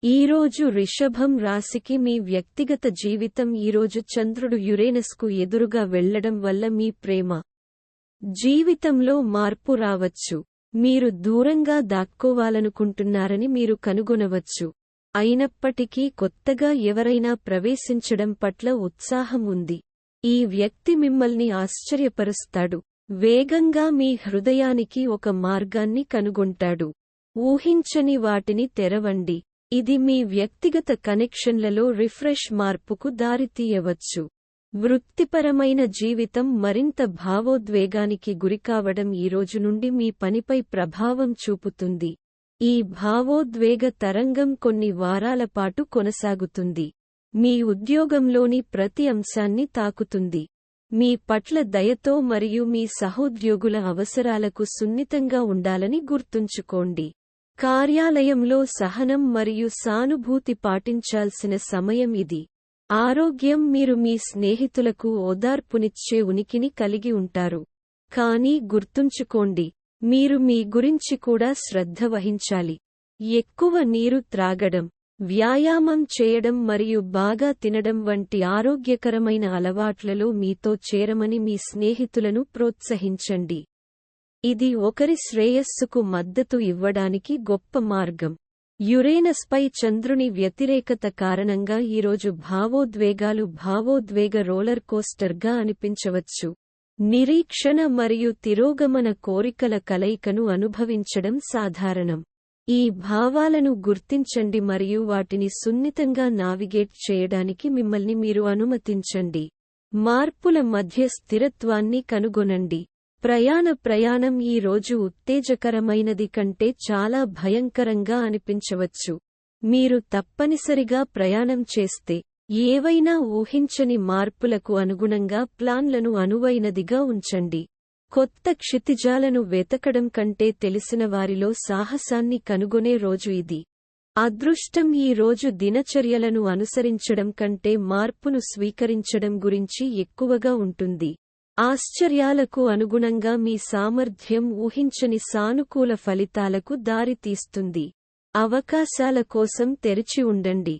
ఈరోజు వృషభం రాశికి మీ వ్యక్తిగత జీవితం. ఈరోజు చంద్రుడు యురేనస్కు ఎదురుగా వెళ్లడం వల్ల మీ ప్రేమ జీవితంలో మార్పు రావచ్చు. మీరు దూరంగా దాక్కోవాలనుకుంటున్నారని మీరు కనుగొనవచ్చు. అయినప్పటికీ కొత్తగా ఎవరైనా ప్రవేశించడం పట్ల ఉత్సాహం ఉంది. ఈ వ్యక్తి మిమ్మల్ని ఆశ్చర్యపరుస్తాడు. వేగంగా మీ హృదయానికి ఒక మార్గాన్ని కనుగొంటాడు. ఊహించని వాటిని తెరవండి. ఇది మీ వ్యక్తిగత కనెక్షన్లలో రిఫ్రెష్ మార్పుకు దారితీయవచ్చు. వృత్తిపరమైన జీవితం మరింత భావోద్వేగానికి గురికావడం ఈరోజు నుండి మీ పనిపై ప్రభావం చూపుతుంది. ఈ భావోద్వేగ తరంగం కొన్ని వారాల పాటు కొనసాగుతుంది. మీ ఉద్యోగంలోని ప్రతి అంశాన్ని తాకుతుంది. మీ పట్ల దయతో మరియు మీ సహోద్యోగుల అవసరాలకు సున్నితంగా ఉండాలని గుర్తుంచుకోండి. కార్యాలయంలో సహనం మరియు సానుభూతి పాటించాల్సిన సమయం ఇది. ఆరోగ్యం. మీరు మీ స్నేహితులకు ఓదార్పునిచ్చే ఉనికిని కలిగి ఉంటారు. కానీ గుర్తుంచుకోండి, మీరు మీ గురించి కూడా శ్రద్ధ వహించాలి. ఎక్కువ నీరు త్రాగడం, వ్యాయామం చేయడం మరియు బాగా తినడం వంటి ఆరోగ్యకరమైన అలవాట్లలో మీతో చేరమని మీ స్నేహితులను ప్రోత్సహించండి. ఇది ఒకరి శ్రేయస్సుకు మద్దతు ఇవ్వడానికి గొప్ప మార్గం. యురేనస్పై చంద్రుని వ్యతిరేకత కారణంగా ఈరోజు భావోద్వేగ రోలర్ కోస్టర్గా అనిపించవచ్చు. నిరీక్షణ మరియు తిరోగమన కోరికల కలయికను అనుభవించడం సాధారణం. ఈ భావాలను గుర్తించండి మరియు వాటిని సున్నితంగా నావిగేట్ చేయడానికి మిమ్మల్ని మీరు అనుమతించండి. మార్పుల మధ్య స్థిరత్వాన్ని కనుగొనండి. ప్రయాణం ఈ రోజు ఉత్తేజకరమైనది కంటే చాలా భయంకరంగా అనిపించవచ్చు. మీరు తప్పనిసరిగా ప్రయాణం చేస్తే, ఏవైనా ఊహించని మార్పులకు అనుగుణంగా ప్లాన్లను అనువైనదిగా ఉంచండి. కొత్త క్షితిజాలను వెతకడం కంటే తెలిసిన వారిలో సాహసాన్ని కనుగొనే రోజు ఇది. అదృష్టం. ఈ రోజు దినచర్యలను అనుసరించడం కంటే మార్పును స్వీకరించడం గురించి ఎక్కువగా ఉంటుంది. ఆశ్చర్యాలకు అనుగుణంగా మీ సామర్థ్యం ఊహించని సానుకూల ఫలితాలకు దారితీస్తుంది. అవకాశాల కోసం తెరిచి ఉండండి.